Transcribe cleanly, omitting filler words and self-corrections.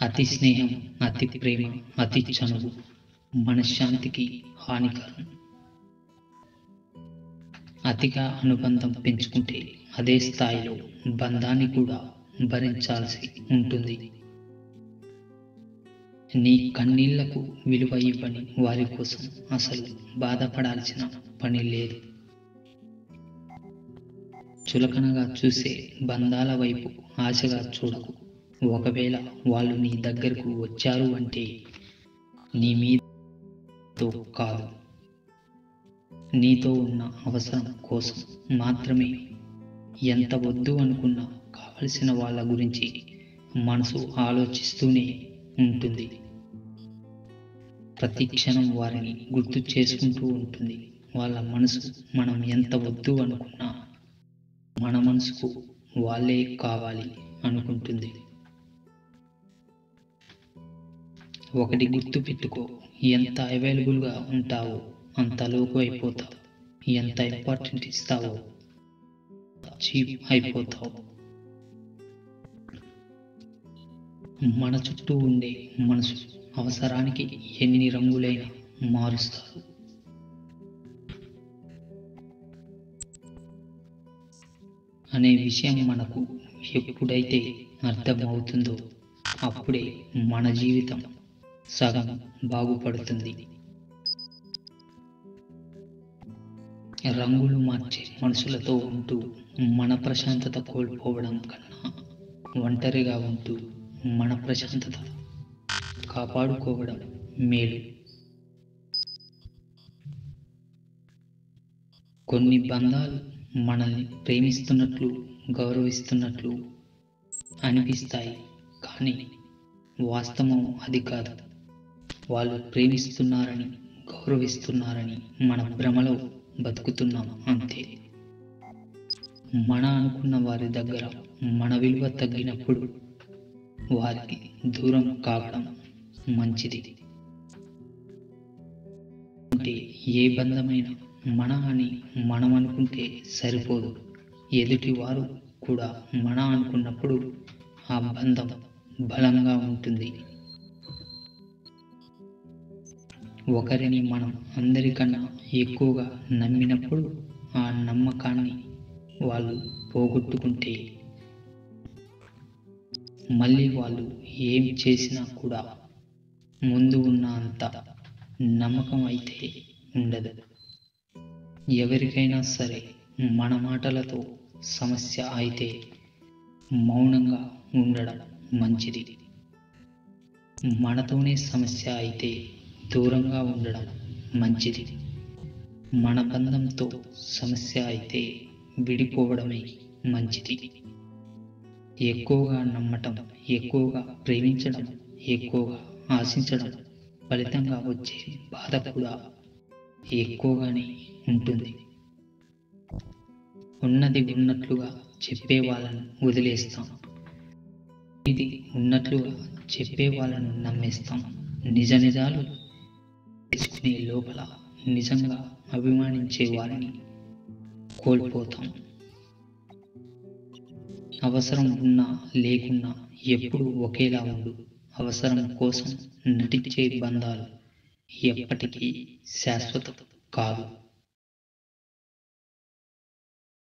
అతి స్నేహం, అతి ప్రేమ, అతి చనువు మనశ్శాంతికి హానికరం. అతిగా అనుబంధం పెంచుకుంటే అదే స్థాయిలో బంధాన్ని కూడా భరించాల్సి ఉంటుంది. నీ కన్నీళ్లకు విలువ ఇవ్వని వారి కోసం అసలు బాధపడాల్సిన పని లేదు. చులకనగా చూసే బంధాల వైపు ఆశగా చూడకు. ఒకవేళ వాళ్ళు నీ దగ్గరకు వచ్చారు అంటే నీ మీదతో కాదు, నీతో ఉన్న అవసరం కోసం మాత్రమే. ఎంత వద్దు అనుకున్నా కావలసిన వాళ్ళ గురించి మనసు ఆలోచిస్తూనే ఉంటుంది. ప్రతి క్షణం వారిని గుర్తు చేసుకుంటూ ఉంటుంది. వాళ్ళ మనసు మనం ఎంత వద్దు అనుకున్నా మన మనసుకు వాళ్ళే కావాలి అనుకుంటుంది. ఒకటి గుర్తు పెట్టుకో, ఎంత అవైలబుల్గా ఉంటావో అంత లోకు అయిపోతావు. ఎంత ఇంపార్టెంట్ ఇస్తావో చీప్ అయిపోతావు. మన చుట్టూ ఉండే మనసు అవసరానికి ఎన్ని రంగులైనా మారుస్తారు. అనే విషయం మనకు ఎప్పుడైతే అర్థమవుతుందో అప్పుడే మన జీవితం సగం బాగుపడుతుంది. రంగులు మార్చే మనుషులతో ఉంటూ మన ప్రశాంతత కోల్పోవడం కన్నా ఒంటరిగా ఉంటూ మన ప్రశాంతత కాపాడుకోవడం మేలు. కొన్ని బంధాలు మనల్ని ప్రేమిస్తున్నట్లు, గౌరవిస్తున్నట్లు అనిపిస్తాయి, కానీ వాస్తవం అది కాదు. వాళ్ళు ప్రేమిస్తున్నారని, గౌరవిస్తున్నారని మన భ్రమలో బతుకుతున్నాం అంతే. మన అనుకున్న వారి దగ్గర మన విలువ తగ్గినప్పుడు వారికి దూరం కావడం మంచిది. అంటే ఏ బంధమైనా మన అని మనం అనుకుంటే సరిపోదు. ఎదుటి వారు కూడా మన అనుకున్నప్పుడు ఆ బంధం బలంగా ఉంటుంది. ఒకరిని మనం అందరికన్నా ఎక్కువగా నమ్మినప్పుడు ఆ నమ్మకాన్ని వాళ్ళు పోగొట్టుకుంటే మళ్ళీ వాళ్ళు ఏం చేసినా కూడా ముందు ఉన్న అంత నమ్మకం అయితే ఉండదు. ఎవరికైనా సరే మన మాటలతో సమస్య అయితే మౌనంగా ఉండడం మంచిది. మనతోనే సమస్య అయితే దూరంగా ఉండడం మంచిది. మన బంధంతో సమస్య అయితే విడిపోవడమే మంచిది. ఎక్కువగా నమ్మటం, ఎక్కువగా ప్రేమించడం, ఎక్కువగా ఆశించడం ఫలితంగా వచ్చే బాధ కూడా ఎక్కువగానే ఉంటుంది. ఉన్నది ఉన్నట్లుగా చెప్పే వాళ్ళను వదిలేస్తాం, ఇది ఉన్నట్లుగా చెప్పే వాళ్ళను నమ్మేస్తాం. నిజాలు తెలుసుకునే లోపల నిజంగా అభిమానించే వారిని కోల్పోతాం. అవసరం ఉన్నా లేకున్నా ఎప్పుడూ ఒకేలా ఉండు. అవసరం కోసం నటించే బంధాలు ఎప్పటికీ శాశ్వతం కాదు.